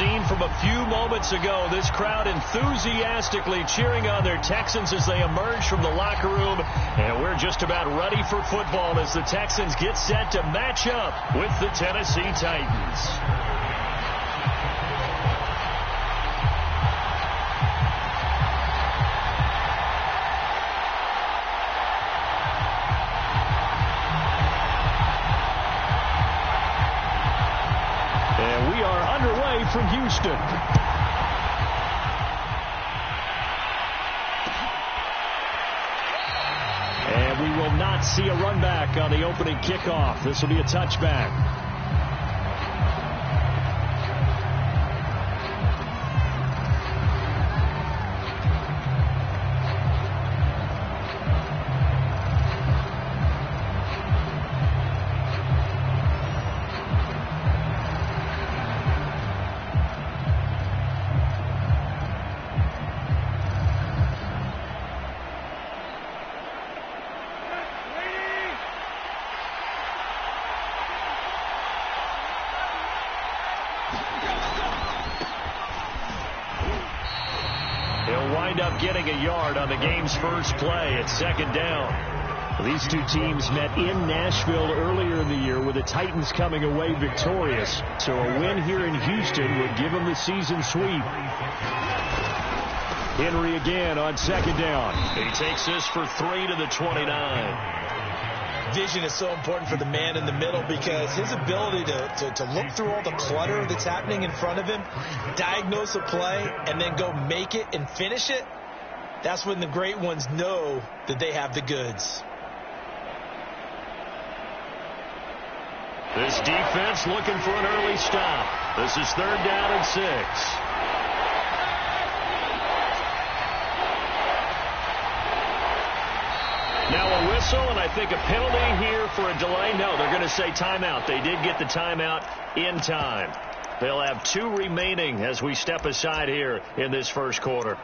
scene from a few moments ago. This crowd enthusiastically cheering on their Texans as they emerge from the locker room. And we're just about ready for football as the Texans get set to match up with the Tennessee Titans. From Houston. And we will not see a run back on the opening kickoff. This will be a touchback. Up getting a yard on the game's first play at second down. These two teams met in Nashville earlier in the year with the Titans coming away victorious. So a win here in Houston would give them the season sweep. Henry again on second down. He takes this for 3 to the 29. Vision is so important for the man in the middle because his ability to look through all the clutter that's happening in front of him, diagnose a play, and then go make it and finish it, that's when the great ones know that they have the goods. This defense looking for an early stop. This is 3rd down and 6. Now a whistle, and I think a penalty here for a delay. No, they're going to say timeout. They did get the timeout in time. They'll have 2 remaining as we step aside here in this first quarter.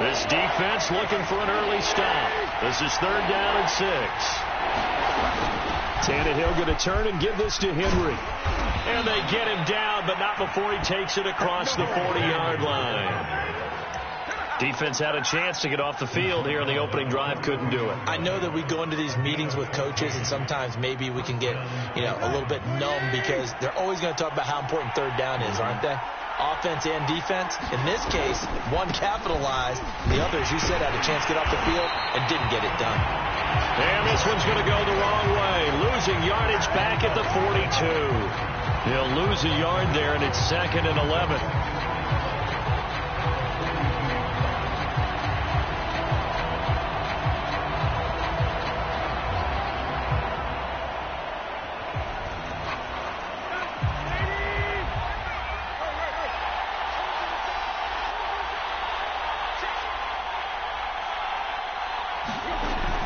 This defense looking for an early stop. This is 3rd down and 6. Tannehill going to turn and give this to Henry. And they get him down, but not before he takes it across the 40-yard line. Defense had a chance to get off the field here in the opening drive, couldn't do it. I know that we go into these meetings with coaches, and sometimes maybe we can get, a little bit numb because they're always going to talk about how important 3rd down is, aren't they? Offense and defense. In this case, one capitalized. The other, as you said, had a chance to get off the field and didn't get it done. And this one's going to go the wrong way. Losing yardage back at the 42. He'll lose a yard there, and it's 2nd and 11.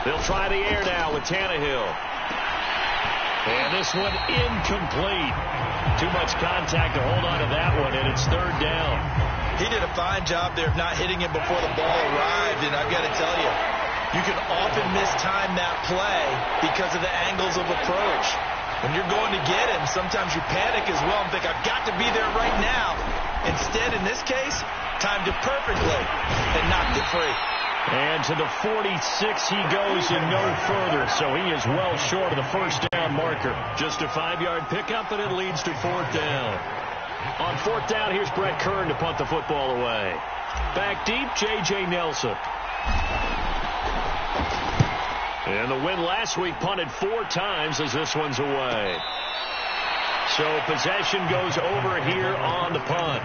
They'll try the air now with Tannehill. And this one incomplete. Too much contact to hold on to that one, and it's 3rd down. He did a fine job there of not hitting him before the ball arrived, and I've got to tell you, you can often mistime that play because of the angles of approach. When you're going to get him, sometimes you panic as well and think, I've got to be there right now. Instead, in this case, timed it perfectly and knocked it free. And to the 46 he goes and no further. So he is well short of the first down marker. Just a 5-yard pickup, and it leads to 4th down. On 4th down, here's Brett Kern to punt the football away. Back deep, J.J. Nelson. And the win last week punted 4 times as this one's away. So possession goes over here on the punt.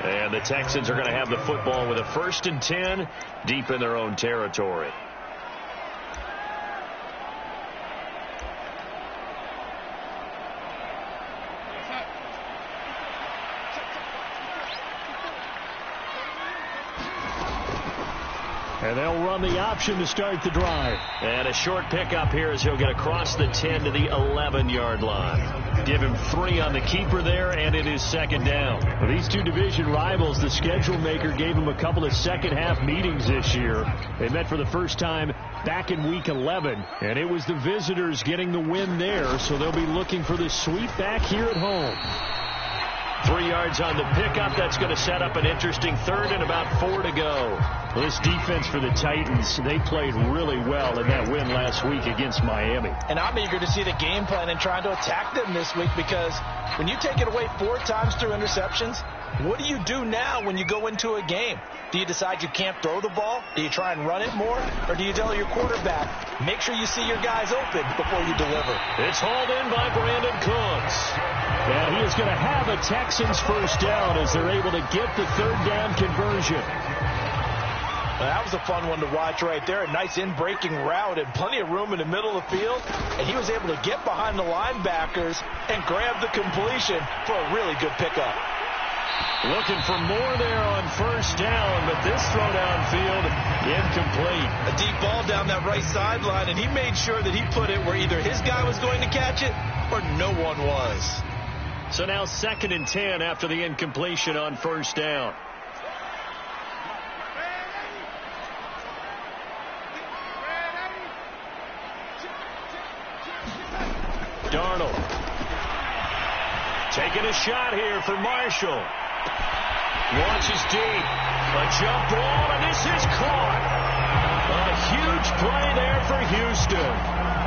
And the Texans are going to have the football with a 1st and 10 deep in their own territory. And they'll run the option to start the drive. And a short pickup here as he'll get across the 10 to the 11-yard line. Give him 3 on the keeper there, and it is second down. For these two division rivals, the schedule maker gave them a couple of second-half meetings this year. They met for the first time back in Week 11, and it was the visitors getting the win there, so they'll be looking for the sweep back here at home. 3 yards on the pickup. That's going to set up an interesting third and about 4 to go. Well, this defense for the Titans, they played really well in that win last week against Miami. And I'm eager to see the game plan and trying to attack them this week, because when you take it away 4 times through interceptions, what do you do now when you go into a game? Do you decide you can't throw the ball? Do you try and run it more? Or do you tell your quarterback, make sure you see your guys open before you deliver? It's hauled in by Brandon Cooks. And he is going to have a Texans first down as they're able to get the third down conversion. Well, that was a fun one to watch right there. A nice in-breaking route and plenty of room in the middle of the field. And he was able to get behind the linebackers and grab the completion for a really good pickup. Looking for more there on first down, but this throw downfield incomplete. A deep ball down that right sideline, and he made sure that he put it where either his guy was going to catch it or no one was. So now 2nd and 10 after the incompletion on first down. Darnold taking a shot here for Marshall. Launches deep. A jump ball, and this is caught. A huge play there for Houston.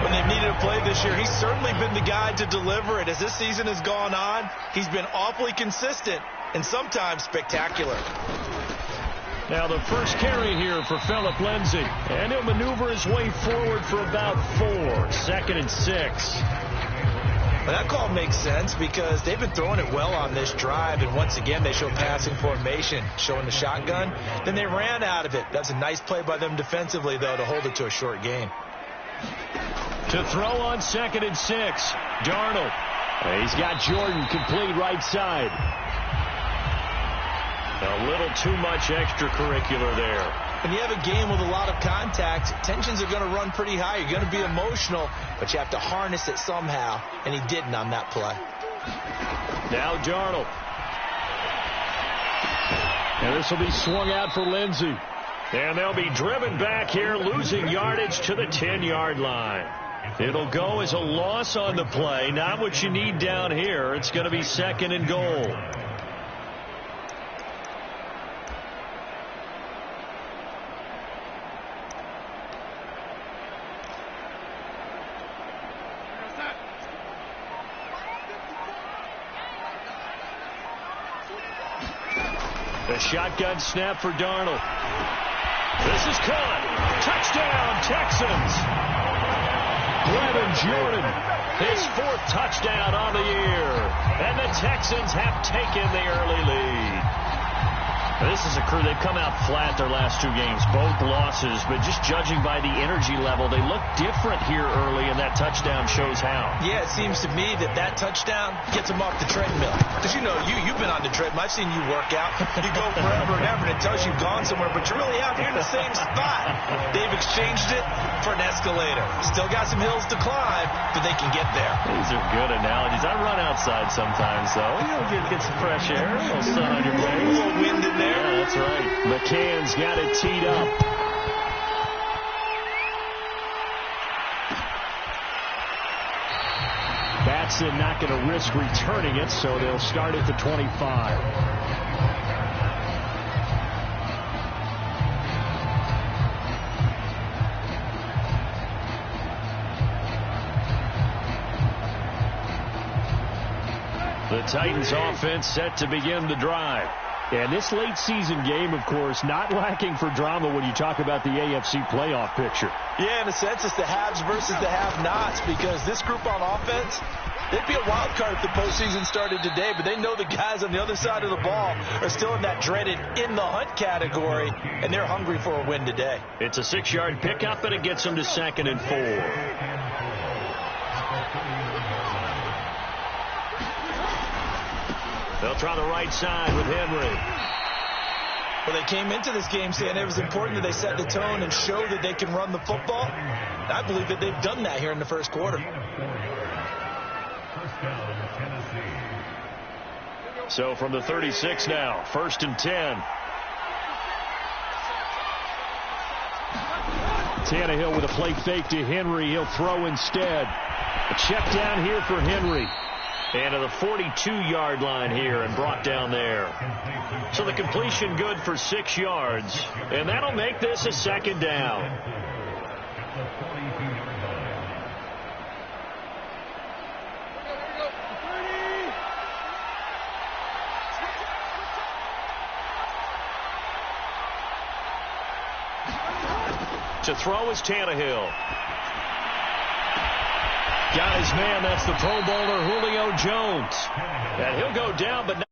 When they've needed a play this year, he's certainly been the guy to deliver it. As this season has gone on, he's been awfully consistent and sometimes spectacular. Now the first carry here for Phillip Lindsay. And he'll maneuver his way forward for about 4. 2nd and 6. Well, that call makes sense because they've been throwing it well on this drive, and once again they show passing formation, showing the shotgun. Then they ran out of it. That's a nice play by them defensively, though, to hold it to a short gain. To throw on 2nd and 6, Darnold. He's got Jordan complete right side. A little too much extracurricular there. When you have a game with a lot of contact, tensions are going to run pretty high. You're going to be emotional, but you have to harness it somehow, and he didn't on that play. Now Darnold. And this will be swung out for Lindsay. And they'll be driven back here, losing yardage to the 10-yard line. It'll go as a loss on the play. Not what you need down here. It's going to be 2nd and goal. The shotgun snap for Darnold. This is caught. Touchdown, Texans. Brevin Jordan, his 4th touchdown on the year. And the Texans have taken the early lead. This is a crew, they've come out flat their last 2 games, both losses, but just judging by the energy level, they look different here early, and that touchdown shows how. Yeah, it seems to me that touchdown gets them off the treadmill. Because, you know, you've been on the treadmill. I've seen you work out. You go forever and ever, and it tells you've gone somewhere, but you're really out here in the same spot. They've exchanged it for an escalator. Still got some hills to climb, but they can get there. These are good analogies. I run outside sometimes, though. You'll get some fresh air, a little sun on your face. A little wind in there. Yeah, that's right. McCann's got it teed up. Batson not going to risk returning it, so they'll start at the 25. The Titans offense set to begin the drive. And this late season game, of course, not lacking for drama when you talk about the AFC playoff picture. Yeah, in a sense, it's the haves versus the have-nots, because this group on offense, they'd be a wild card if the postseason started today, but they know the guys on the other side of the ball are still in that dreaded in-the-hunt category, and they're hungry for a win today. It's a 6-yard pickup, and it gets them to 2nd and 4. They'll try the right side with Henry. Well, they came into this game saying it was important that they set the tone and show that they can run the football. I believe that they've done that here in the first quarter. So from the 36 now, 1st and 10. Tannehill with a play fake to Henry. He'll throw instead. A check down here for Henry. And to the 42-yard line here and brought down there. So the completion good for 6 yards. And that'll make this a 2nd down. To throw is Tannehill. Got his man. That's the Pro Bowler Julio Jones. And he'll go down, but not